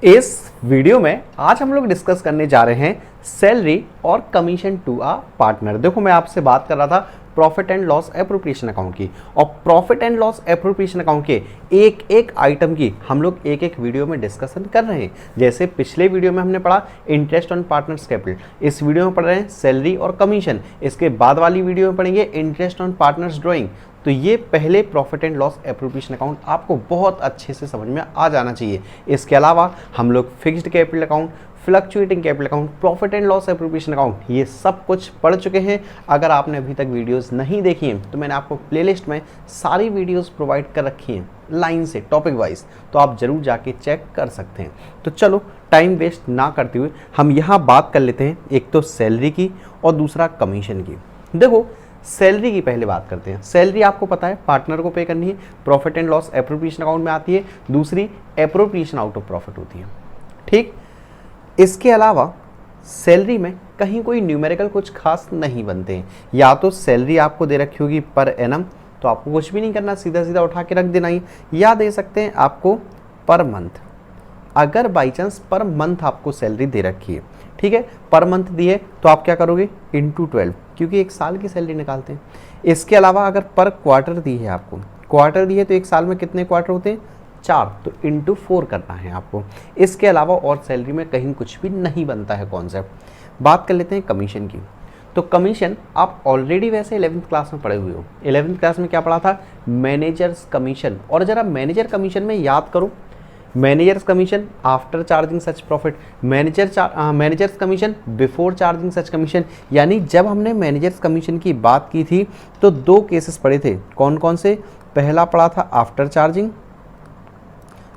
इस वीडियो में आज हम लोग डिस्कस करने जा रहे हैं सैलरी और कमीशन टू अ पार्टनर। देखो मैं आपसे बात कर रहा था profit and loss appropriation account की, और profit and loss appropriation account के एक एक आइटम की हम लोग एक एक वीडियो में डिस्कशन कर रहे हैं। जैसे पिछले वीडियो में हमने पढ़ा इंटरेस्ट ऑन पार्टनर्स कैपिटल, इस वीडियो में पढ़ रहे हैं सैलरी और कमीशन, इसके बाद वाली वीडियो में पढ़ेंगे इंटरेस्ट ऑन पार्टनर्स ड्राइंग। तो ये पहले profit and loss appropriation account आपको बहुत अच्छे से समझ में आ जाना चाहिए। इसके अलावा हम लोग fixed capital account, fluctuating capital account, profit and loss appropriation account, ये सब कुछ पढ़ चुके हैं। अगर आपने अभी तक वीडियोस नहीं देखी हैं तो मैंने आपको प्लेलिस्ट में सारी वीडियोस प्रोवाइड कर रखी हैं लाइन से टॉपिक वाइज, तो आप जरूर जाके चेक कर सकते हैं। तो चलो टाइम वेस्ट ना करते हुए हम यहाँ बात कर लेते हैं, एक तो सैलरी की और दूसरा कमीशन की। देखो सैलरी की पहले बात करते हैं। सैलरी आपको पता है पार्टनर को पे करनी है, profit and loss appropriation account में आती है, दूसरी एप्रोप्रिएशन आउट ऑफ प्रॉफिट होती है। ठीक, इसके अलावा सैलरी में कहीं कोई न्यूमेरिकल कुछ खास नहीं बनते हैं। या तो सैलरी आपको दे रखी होगी पर एनम, तो आपको कुछ भी नहीं करना, सीधा सीधा उठा के रख देना ही, या दे सकते हैं आपको पर मंथ। अगर बाई चांस पर मंथ आपको सैलरी दे रखी है, ठीक है, पर मंथ दी है तो आप क्या करोगे इंटू 12, क्योंकि एक साल की सैलरी निकालते हैं। इसके अलावा अगर पर क्वार्टर दी है, आपको क्वार्टर दी है तो एक साल में कितने क्वार्टर होते हैं, 4, तो इंटू 4 करना है आपको। इसके अलावा और सैलरी में कहीं कुछ भी नहीं बनता है कॉन्सेप्ट। बात कर लेते हैं कमीशन की। तो कमीशन आप ऑलरेडी वैसे 11th क्लास में पढ़े हुए हो। 11th क्लास में क्या पढ़ा था, मैनेजर्स कमीशन। और जरा मैनेजर कमीशन में याद करो, मैनेजर्स कमीशन आफ्टर चार्जिंग सच profit, managers commission before charging such commission. यानी जब हमने मैनेजर्स कमीशन की बात की थी तो दो केसेस पढ़े थे, कौन कौन से, पहला पढ़ा था आफ्टर चार्जिंग,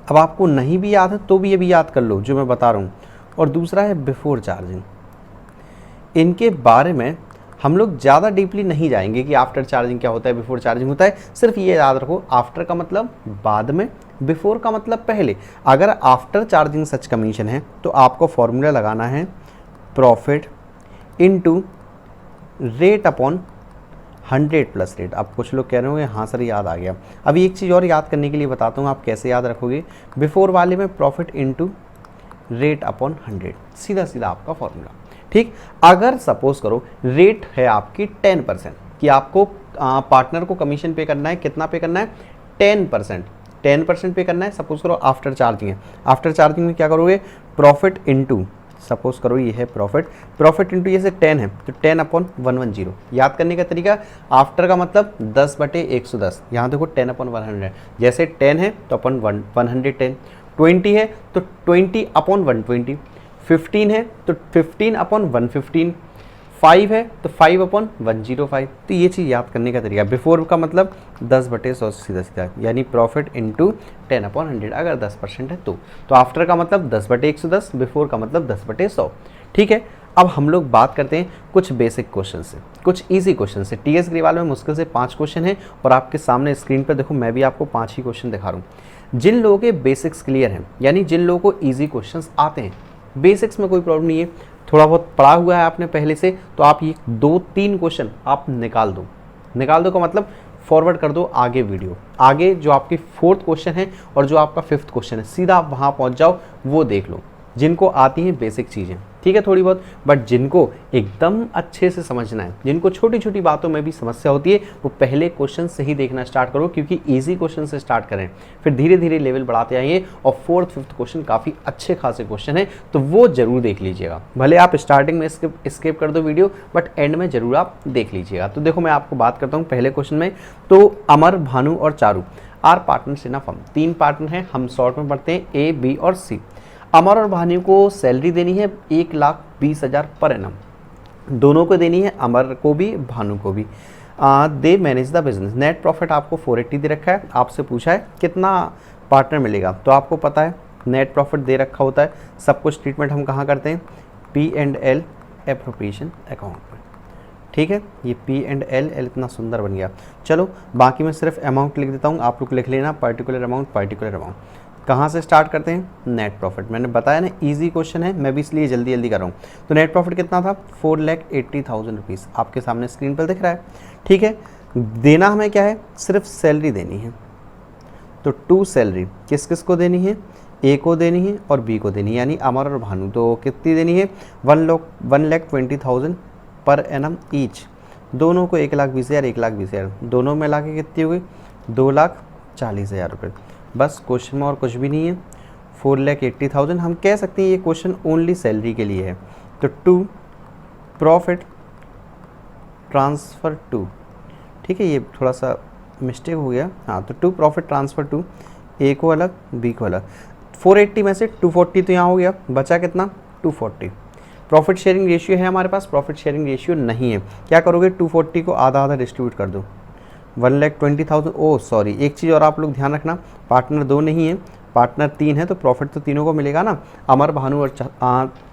अब आपको नहीं भी याद है तो भी ये भी याद कर लो जो मैं बता रहा हूँ, और दूसरा है बिफोर चार्जिंग। इनके बारे में हम लोग ज़्यादा डीपली नहीं जाएंगे कि आफ्टर चार्जिंग क्या होता है, बिफोर चार्जिंग होता है। सिर्फ ये याद रखो, आफ्टर का मतलब बाद में, बिफोर का मतलब पहले। अगर आफ्टर चार्जिंग सच कमीशन है तो आपको फॉर्मूला लगाना है profit into rate upon 100 plus rate. अब कुछ लोग कह रहे होंगे हाँ सर याद आ गया। अभी एक चीज़ और याद करने के लिए बताता हूँ आप कैसे याद रखोगे। बिफोर वाले में प्रॉफिट इनटू रेट अपॉन 100, सीधा सीधा आपका फॉर्मूला। ठीक, अगर सपोज करो रेट है आपकी 10% कि आपको पार्टनर को कमीशन पे करना है, कितना पे करना है, 10% पे करना है। सपोज करो आफ्टर चार्जिंग है, आफ्टर चार्जिंग में क्या करोगे, प्रॉफिट इनटू, सपोज करो ये है प्रॉफिट इनटू ये से 10 है तो 10 अपॉन 110। याद करने का तरीका, आफ्टर का मतलब 10/110, यहाँ देखो 10 अपॉन 100, जैसे 10 है तो अपन 110, 20 है तो 20 अपॉन 120, 15 है तो 15 अपॉन 115, 5 है तो 5 अपॉन 105। तो ये चीज़ याद करने का तरीका। बिफोर का मतलब 10/100 सीधा सीधा, यानी प्रॉफिट इनटू 10 अपॉन 100 अगर 10% है तो आफ्टर का मतलब 10/110, बिफोर का मतलब 10/100। ठीक है, अब हम लोग बात करते हैं कुछ बेसिक क्वेश्चन से, कुछ इजी क्वेश्चन से। टीएस ग्रेवाल में मुश्किल से 5 क्वेश्चन हैं और आपके सामने स्क्रीन पर देखो मैं भी आपको 5 ही क्वेश्चन दिखा रहा हूँ। जिन लोगों के बेसिक्स क्लियर हैं, यानी जिन लोगों को ईजी क्वेश्चन आते हैं, बेसिक्स में कोई प्रॉब्लम नहीं है, थोड़ा बहुत पढ़ा हुआ है आपने पहले से, तो आप ये 2-3 क्वेश्चन आप निकाल दो का मतलब फॉरवर्ड कर दो आगे वीडियो, आगे जो आपकी 4th क्वेश्चन है और जो आपका 5th क्वेश्चन है, सीधा आप वहाँ पहुँच जाओ, वो देख लो। जिनको आती हैं बेसिक चीज़ें, ठीक है, थोड़ी बहुत, बट जिनको एकदम अच्छे से समझना है, जिनको छोटी छोटी बातों में भी समस्या होती है, वो पहले क्वेश्चन से ही देखना स्टार्ट करो, क्योंकि इजी क्वेश्चन से स्टार्ट करें, फिर धीरे धीरे लेवल बढ़ाते आइए। और 4th 5th क्वेश्चन काफ़ी अच्छे खासे क्वेश्चन है, तो वो जरूर देख लीजिएगा। भले आप स्टार्टिंग में स्किप कर दो वीडियो, बट एंड में जरूर आप देख लीजिएगा। तो देखो मैं आपको बात करता हूँ पहले क्वेश्चन में। तो अमर, भानु और Charu are partners in a firm, 3 partner हैं, हम शॉर्ट में पढ़ते हैं A, B और C। अमर और भानु को सैलरी देनी है 1,20,000 पर एनम, दोनों को देनी है, अमर को भी भानु को भी। They manage the business, net profit आपको 480 दे रखा है, आपसे पूछा है कितना पार्टनर मिलेगा, तो आपको पता है नेट प्रॉफिट दे रखा होता है। सब कुछ ट्रीटमेंट हम कहाँ करते हैं, P&L एप्रोप्रिएशन अकाउंट में। ठीक है, ये P&L इतना सुंदर बन गया। चलो बाकी मैं सिर्फ अमाउंट लिख देता हूँ, आप लोग लिख लेना पर्टिकुलर अमाउंट। कहाँ से स्टार्ट करते हैं, नेट प्रॉफिट। मैंने बताया ना इजी क्वेश्चन है, मैं भी इसलिए जल्दी जल्दी कर रहा हूँ। तो नेट प्रॉफिट कितना था, 4,80,000 रुपीज़, आपके सामने स्क्रीन पर दिख रहा है। ठीक है, देना हमें क्या है, सिर्फ सैलरी देनी है। तो टू सैलरी किस किस को देनी है, ए को देनी है और बी को देनी है, यानी अमर और भानु। तो कितनी देनी है? 1,20,000 पर एनम ईच। दोनों को 1,20,000 1,20,000 दोनों में ला के कितनी हो गई? 2,40,000 रुपये। बस क्वेश्चन में और कुछ भी नहीं है। 4,80,000 हम कह सकते हैं ये क्वेश्चन ओनली सैलरी के लिए है। तो टू प्रॉफिट ट्रांसफ़र टू, ठीक है, ये थोड़ा सा मिस्टेक हो गया। हाँ, तो टू प्रॉफिट ट्रांसफ़र टू, ए को अलग बी को अलग। 480 में से 240 तो यहाँ हो गया, बचा कितना? 240। प्रॉफिट शेयरिंग रेशियो है हमारे पास? प्रॉफिट शेयरिंग रेशियो नहीं है। क्या करोगे? 240 को आधा आधा डिस्ट्रीब्यूट कर दो। 1,20,000। ओह सॉरी, एक चीज़ और आप लोग ध्यान रखना, पार्टनर 2 नहीं है, पार्टनर 3 है, तो प्रॉफिट तो तीनों को मिलेगा ना, अमर, भानु और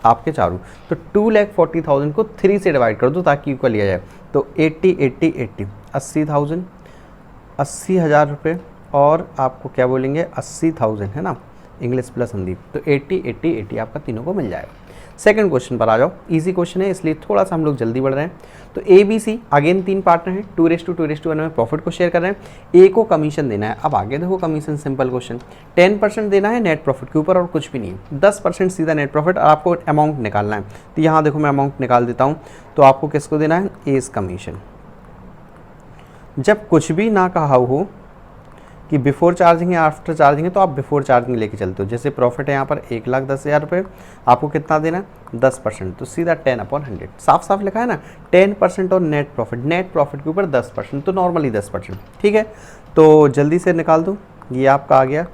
आपके चारों। तो 2,40,000 को 3 से डिवाइड कर दो ताकि इक्वल लिया जाए। तो 80 80 80 80,000, 80,000 रुपये, और आपको क्या बोलेंगे? 80,000 है ना, इंग्लिश प्लस हिंदी। तो 80 80 80 आपका तीनों को मिल जाएगा। सेकंड क्वेश्चन पर आ जाओ। इजी क्वेश्चन है इसलिए थोड़ा सा हम लोग जल्दी बढ़ रहे हैं। तो A B C again 3 partner हैं, 2:2:1 में प्रॉफिट को शेयर कर रहे हैं। ए को कमीशन देना है। अब आगे देखो कमीशन, सिंपल क्वेश्चन। 10% देना है नेट प्रॉफिट के ऊपर और कुछ भी नहीं है। 10% सीधा नेट प्रॉफिट, और आपको अमाउंट निकालना है। तो यहाँ देखो मैं अमाउंट निकाल देता हूँ। तो आपको किसको देना है? As commission. जब कुछ भी ना कहा हो कि बिफोर चार्जिंग है आफ्टर चार्जिंग है, तो आप बिफोर चार्जिंग लेके चलते हो। जैसे प्रॉफिट है यहाँ पर 1,10,000 रुपये, आपको कितना देना है? 10%। तो सीधा 10/100, साफ साफ लिखा है ना, 10% और नेट प्रॉफिट के ऊपर 10%, तो नॉर्मली 10%। ठीक है, तो जल्दी से निकाल दो। ये आपका आ गया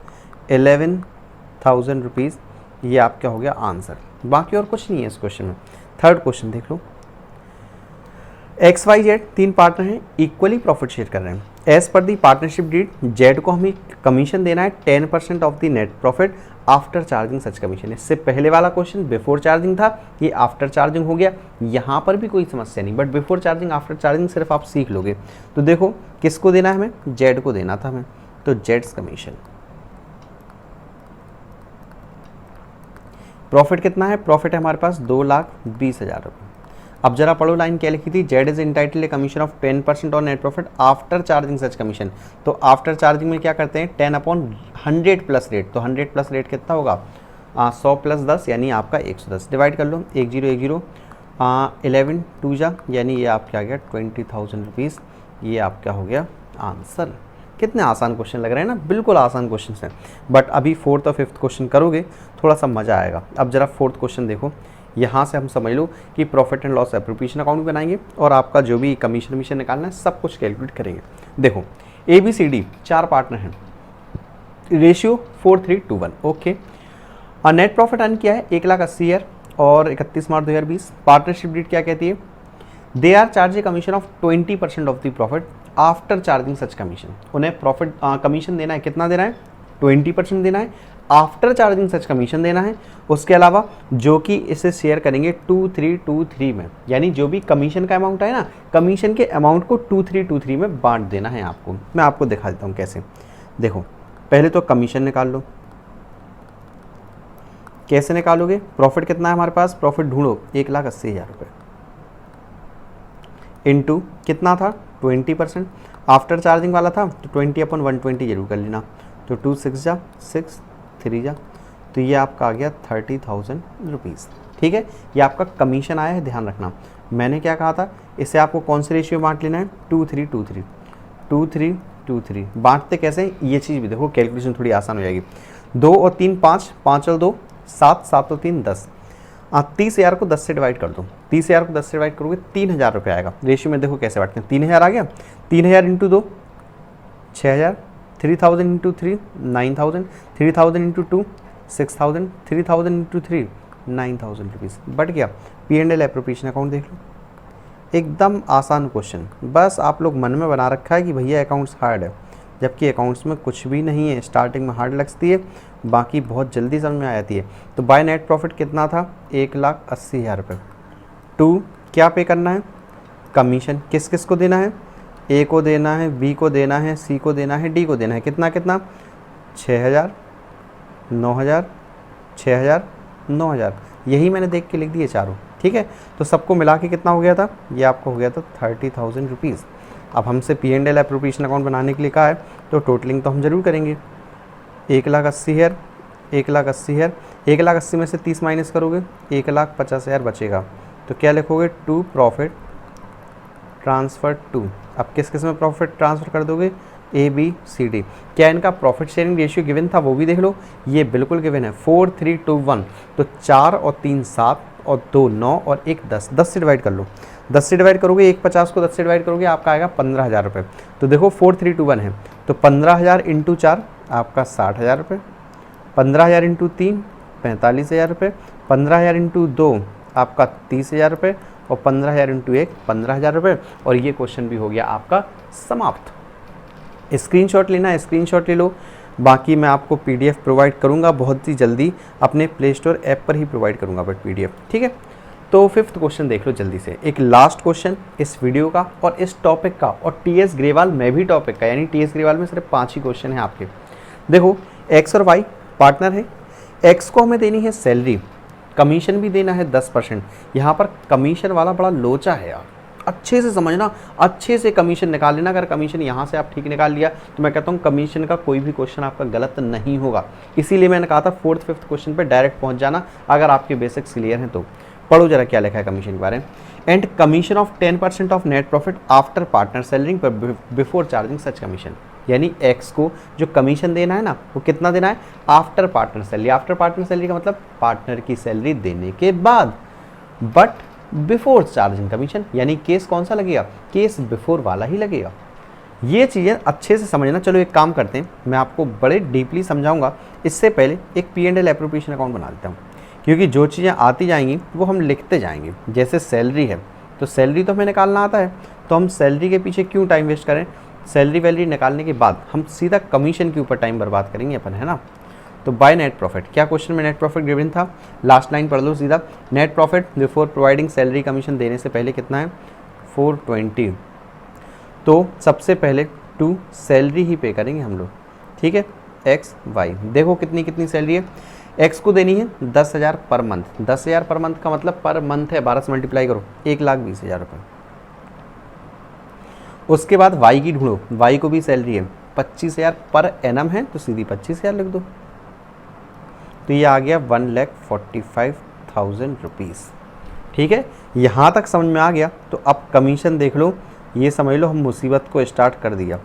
11,000 रुपीज़। ये आपका हो गया आंसर। बाकी और कुछ नहीं है इस क्वेश्चन में। थर्ड क्वेश्चन देख लो। XYZ 3 पार्टनर हैं, इक्वली प्रॉफिट शेयर कर रहे हैं। एज पर दी पार्टनरशिप डीड, जेड को हमें कमीशन देना है 10% of the net profit after charging such commission. इससे पहले वाला क्वेश्चन बिफोर चार्जिंग था, ये आफ्टर चार्जिंग हो गया। यहाँ पर भी कोई समस्या नहीं, but before charging after charging सिर्फ आप सीख लोगे। तो देखो किसको देना है हमें? जेड को देना था हमें, तो जेड्स कमीशन। प्रॉफिट कितना है? प्रॉफिट है हमारे पास 2,20,000 रुपये। अब जरा पढ़ो लाइन क्या लिखी थी? Z is entitled A commission of 10% on net profit after charging such commission. तो आफ्टर चार्जिंग में क्या करते हैं? 10/100 प्लस रेट। तो 100 प्लस रेट कितना होगा? 100 प्लस 10 यानी आपका 110। डिवाइड कर लो, 10 11 2 जा, यानी ये आपका आ गया 20,000 रुपीज़। ये आपका हो गया आंसर। कितने आसान क्वेश्चन लग रहे हैं ना, बिल्कुल आसान क्वेश्चन हैं। बट अभी 4th और 5th क्वेश्चन करोगे थोड़ा सा मज़ा आएगा। अब जरा 4th क्वेश्चन देखो। यहाँ से हम समझ लो कि profit and loss appropriation account बनाएंगे और आपका जो भी कमीशन निकालना है सब कुछ कैलकुलेट करेंगे। देखो ABCD 4 पार्टनर हैं, रेशियो 4:3:1। ओके, और नेट प्रॉफिट अर्न किया है 1,80,000 और 31 मार्च 2020। पार्टनरशिप डीड क्या कहती है? They are charge a commission of 20% of the profit after charging such commission. उन्हें प्रॉफिट कमीशन देना है, कितना देना है? 20% देना है, आफ्टर चार्जिंग सच कमीशन देना है। उसके अलावा जो कि इसे शेयर करेंगे 2:3:2:3 में, यानी जो भी कमीशन का अमाउंट है ना, कमीशन के अमाउंट को 2:3:2:3 में बांट देना है आपको। मैं आपको दिखा देता हूँ कैसे। देखो पहले तो कमीशन निकाल लो। कैसे निकालोगे? प्रॉफिट कितना है हमारे पास? प्रॉफिट ढूंढो, 1,80,000 रुपये इंटू कितना था? 20%। आफ्टर चार्जिंग वाला था तो 20/120 जरूर कर लेना। तो 2 6 जा 6 3 जा, तो ये आपका आ गया 30,000 रुपीज़। ठीक है, ये आपका कमीशन आया है, ध्यान रखना। मैंने क्या कहा था? इसे आपको कौन से रेशियो बांट लेना है? 2:3:2:3 2:3:2:3। बांटते कैसे? ये चीज़ भी देखो, कैलकुलेशन थोड़ी आसान हो जाएगी। 2 और 3 5, 5 और 2 7, 7 और 3 10। 30,000 को 10 से डिवाइड कर दो। 30,000 को 10 से डिवाइड करोगे 3,000 रुपये आएगा। रेशियो में देखो कैसे बांटते हैं। 3,000 आ गया, 3,000 into 2 6,000, 3,000 into 3 9,000, 3,000 into 2 6,000, 3,000 into 3 9,000 rupees. But गया। P&L एप्रोप्रिएशन अकाउंट देख लो, एकदम आसान क्वेश्चन। बस आप लोग मन में बना रखा है कि भैया अकाउंट्स हार्ड है, जबकि अकाउंट्स में कुछ भी नहीं है। स्टार्टिंग में हार्ड लगती है, बाकी बहुत जल्दी समझ में आ जाती है। तो बाय नेट प्रॉफिट कितना था? 1,80,000 रुपये। 2 क्या पे करना है? कमीशन। किस किस को देना है? ए को देना है, बी को देना है, सी को देना है, डी को देना है। कितना कितना? 6,000 9,000 6,000 9,000। यही मैंने देख के लिख दिए चारों। ठीक है, तो सबको मिला के कितना हो गया था? ये आपको हो गया था 30,000 रुपीज़। अब हमसे P&L एप्रोप्रिएशन अकाउंट बनाने के लिए कहा है, तो टोटलिंग तो हम जरूर करेंगे। 1,80,000 1,80,000, 1,80,000 में से 30 माइनस करोगे 1,50,000 बचेगा। तो क्या लिखोगे, टू प्रॉफिट ट्रांसफ़र टू। अब किस किस में प्रॉफिट ट्रांसफ़र कर दोगे, ABCD। क्या इनका प्रॉफिट शेयरिंग रेशियो गिवन था वो भी देख लो, ये बिल्कुल गिवन है 4, 3, 2, 1। तो 4 और 3 7 और 2 9 और 1 10, 10 से डिवाइड कर लो। 10 से डिवाइड करोगे, 1,50 को 10 से डिवाइड करोगे आपका आएगा 15,000 रुपये। तो देखो 4, 3, 2, 1 है, तो 15,000 इंटू 4 आपका 60,000 रुपये, 15,000 इंटू 3 45,000 रुपये, 15,000 इंटू 2 आपका 30,000 रुपये और 15,000 इंटू 1 15,000 रुपये। और ये क्वेश्चन भी हो गया आपका समाप्त। स्क्रीनशॉट लेना है स्क्रीनशॉट ले लो, बाकी मैं आपको PDF प्रोवाइड करूँगा बहुत ही जल्दी, अपने प्ले स्टोर ऐप पर ही प्रोवाइड करूँगा बट PDF, ठीक है। तो 5th क्वेश्चन देख लो जल्दी से, एक लास्ट क्वेश्चन इस वीडियो का और इस टॉपिक का, और TS ग्रेवाल में भी टॉपिक का, यानी TS ग्रेवाल में सिर्फ 5 ही क्वेश्चन हैं आपके। देखो X और Y पार्टनर है, X को हमें देनी है सैलरी, कमीशन भी देना है 10%। यहाँ पर कमीशन वाला बड़ा लोचा है यार, अच्छे से समझना, अच्छे से कमीशन निकाल लेना। अगर कमीशन यहाँ से आप ठीक निकाल लिया तो मैं कहता हूँ कमीशन का कोई भी क्वेश्चन आपका गलत नहीं होगा। इसीलिए मैंने कहा था 4th 5th क्वेश्चन पे डायरेक्ट पहुँच जाना अगर आपके बेसिक्स क्लियर हैं तो। पढ़ो जरा क्या लिखा है कमीशन के बारे में। And commission of 10% of net profit after partner salary पर बिफोर चार्जिंग सच कमीशन, यानी X को जो कमीशन देना है ना वो कितना देना है, after partner salary. After partner salary का मतलब पार्टनर की सैलरी देने के बाद, बट बिफोर चार्जिंग कमीशन, यानी केस कौन सा लगेगा, केस बिफोर वाला ही लगेगा। ये चीज़ें अच्छे से समझना। चलो एक काम करते हैं, मैं आपको बड़े डीपली समझाऊंगा, इससे पहले एक P&L एप्रोप्रिएशन अकाउंट बना देता हूँ, क्योंकि जो चीज़ें आती जाएंगी वो हम लिखते जाएंगे। जैसे सैलरी है तो सैलरी तो हमें निकालना आता है, तो हम सैलरी के पीछे क्यों टाइम वेस्ट करें, सैलरी वैलरी निकालने के बाद हम सीधा कमीशन के ऊपर टाइम बर्बाद करेंगे अपन, है ना। तो बाय नेट प्रॉफिट, क्या क्वेश्चन में नेट प्रॉफिट गिवन था, लास्ट लाइन पढ़ लो सीधा। Net profit before providing salary commission देने से पहले कितना है 420। तो सबसे पहले टू सैलरी ही पे करेंगे हम लोग, ठीक है। X Y देखो कितनी कितनी सैलरी है, X को देनी है 10,000 पर मंथ। 10,000 पर मंथ का मतलब पर मंथ है, 12 से मल्टीप्लाई करो 1,20,000 रुपये। उसके बाद Y की ढूंढो, Y को भी सैलरी है 25,000 पर एनम है, तो सीधी 25,000 लिख दो। तो ये आ गया 1,45,000 रुपीज़, ठीक है। यहाँ तक समझ में आ गया। तो अब कमीशन देख लो, ये समझ लो हम मुसीबत को स्टार्ट कर दिया।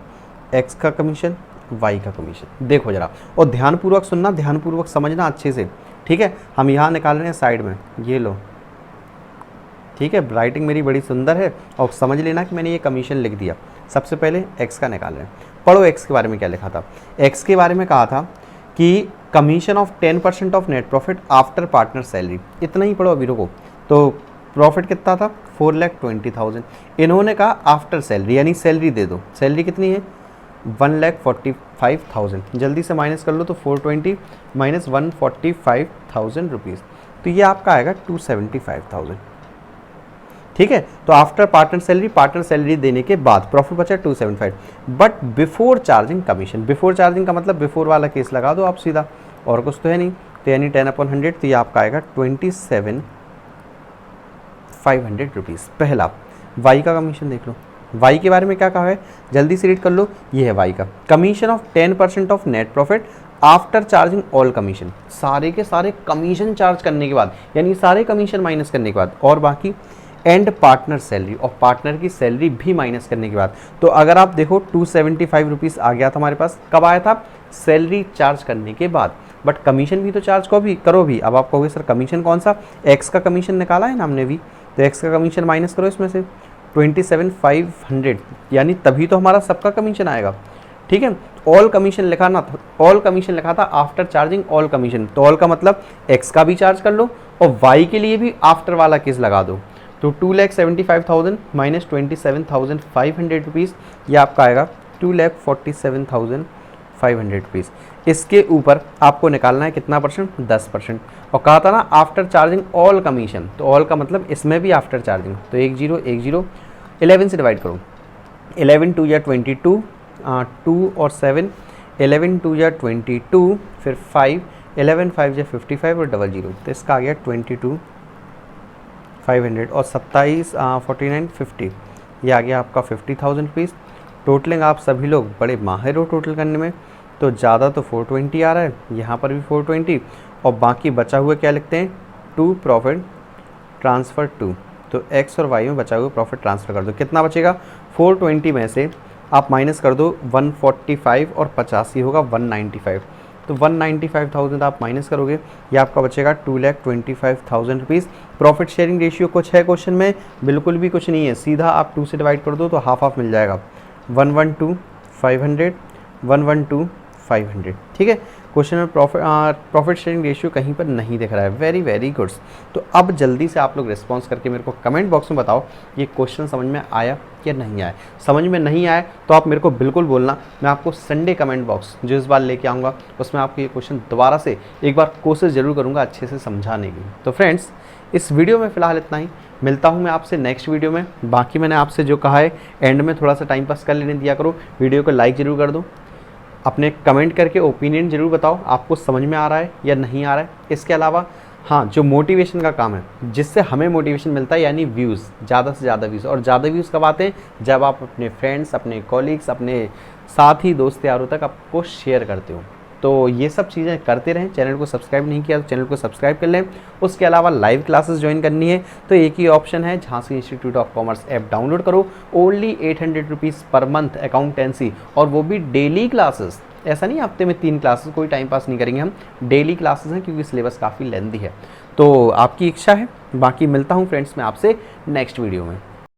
X का कमीशन, Y का कमीशन, देखो जरा और ध्यानपूर्वक सुनना, ध्यानपूर्वक समझना अच्छे से, ठीक है। हम यहाँ निकाल रहे हैं साइड में, ये लो, ठीक है। राइटिंग मेरी बड़ी सुंदर है और समझ लेना कि मैंने ये कमीशन लिख दिया। सबसे पहले X का निकाल रहे हैं, पढ़ो X के बारे में क्या लिखा था। X के बारे में कहा था कि commission of 10% of net profit after partner salary, इतना ही पढ़ो अभी रुको। तो प्रॉफिट कितना था 4,20,000, इन्होंने कहा आफ्टर सैलरी, यानी सैलरी दे दो। सैलरी कितनी है 1,45,000, जल्दी से माइनस कर लो। तो 420 माइनस 145,000 रुपीज़, तो ये आपका आएगा 275,000, ठीक है। तो आफ्टर पार्टनर सैलरी देने के बाद प्रॉफिट बचा 275, but before charging commission. Before charging का मतलब बिफोर वाला केस लगा दो आप सीधा, और कुछ तो है नहीं। तो यानी 10/100, तो ये आपका आएगा 27,500 रुपीज़ पहला। वाई का कमीशन देख लो, वाई के बारे में क्या कहा है, जल्दी से रीड कर लो। ये है वाई का commission of 10% of net profit after charging all commission, सारे के सारे कमीशन चार्ज करने के बाद, यानी सारे कमीशन माइनस करने के बाद, और बाकी एंड पार्टनर सैलरी, और पार्टनर की सैलरी भी माइनस करने के बाद। तो अगर आप देखो 275 रुपीज़ आ गया था हमारे पास, कब आया था, सैलरी चार्ज करने के बाद। बट कमीशन भी तो चार्ज करो भी। अब आप कहोगे सर कमीशन कौन सा, X का कमीशन निकाला है ना हमने भी, तो X का कमीशन माइनस करो इसमें से 27,500, यानी तभी तो हमारा सबका कमीशन आएगा, ठीक है। ऑल कमीशन लिखा ना, ऑल कमीशन लिखा था आफ्टर चार्जिंग ऑल कमीशन, तो ऑल का मतलब X का भी चार्ज कर लो और Y के लिए भी आफ्टर वाला केस लगा दो। तो 2,75,000 माइनस 27,500 रुपीज़, ये आपका आएगा 2,47,500 रुपीज़। इसके ऊपर आपको निकालना है कितना परसेंट, 10%। और कहा था ना आफ्टर चार्जिंग ऑल कमीशन, तो ऑल का मतलब इसमें भी आफ्टर चार्जिंग, तो 10 11 से डिवाइड करो। 11 2 या 22, 2 और 7, 11 2 या 22, फिर 5, 11 5 या 55 और 00, तो इसका आ गया 22,500 और 27 49 50, ये आ गया आपका 50,000 रुपीज़। टोटलिंग आप सभी लोग बड़े माहिर हो टोटल करने में, तो ज़्यादा तो 420 आ रहा है, यहाँ पर भी 420, और बाकी बचा हुआ क्या लिखते हैं, टू प्रॉफिट ट्रांसफ़र टू। तो एक्स और वाई में बचा हुआ प्रॉफिट ट्रांसफ़र कर दो, कितना बचेगा, 420 में से आप माइनस कर दो 145 और 85 होगा 195, तो 195,000 आप माइनस करोगे, ये आपका बचेगा 2,25,000 रुपीज़। प्रॉफिट शेयरिंग रेशियो कुछ है क्वेश्चन में, बिल्कुल भी कुछ नहीं है, सीधा आप 2 से डिवाइड कर दो तो हाफ हाफ मिल जाएगा, 112,500 112,500, ठीक है। क्वेश्चन में प्रॉफिट शेयरिंग रेशियो कहीं पर नहीं दिख रहा है, वेरी वेरी गुड्स। तो अब जल्दी से आप लोग रिस्पॉन्स करके मेरे को कमेंट बॉक्स में बताओ ये क्वेश्चन समझ में आया या नहीं आया। समझ में नहीं आया तो आप मेरे को बिल्कुल बोलना, मैं आपको संडे कमेंट बॉक्स जो इस बार लेके आऊँगा उसमें आपको ये क्वेश्चन दोबारा से एक बार कोशिश ज़रूर करूँगा अच्छे से समझाने की। तो फ्रेंड्स, इस वीडियो में फ़िलहाल इतना ही, मिलता हूँ मैं आपसे नेक्स्ट वीडियो में। बाकी मैंने आपसे जो कहा है एंड में थोड़ा सा टाइम पास कर लेने दिया करो, वीडियो को लाइक ज़रूर कर दो, अपने कमेंट करके ओपिनियन ज़रूर बताओ आपको समझ में आ रहा है या नहीं आ रहा है। इसके अलावा हाँ, जो मोटिवेशन का काम है जिससे हमें मोटिवेशन मिलता है, यानी व्यूज़, ज़्यादा से ज़्यादा व्यूज़, और ज़्यादा व्यूज़ कब आते हैं, जब आप अपने फ्रेंड्स, अपने कॉलीग्स, अपने साथी दोस्त यारों तक आपको शेयर करते हो। तो ये सब चीज़ें करते रहें। चैनल को सब्सक्राइब नहीं किया तो चैनल को सब्सक्राइब कर लें। उसके अलावा लाइव क्लासेस ज्वाइन करनी है तो एक ही ऑप्शन है, Jhansi institute of commerce app download करो, only 800 rupees per month accountancy, और वो भी डेली क्लासेस। ऐसा नहीं हफ्ते में 3 क्लासेस, कोई टाइम पास नहीं करेंगे हम, डेली क्लासेस हैं क्योंकि सिलेबस काफ़ी लेंथी है। तो आपकी इच्छा है। बाकी मिलता हूँ फ्रेंड्स मैं आपसे नेक्स्ट वीडियो में।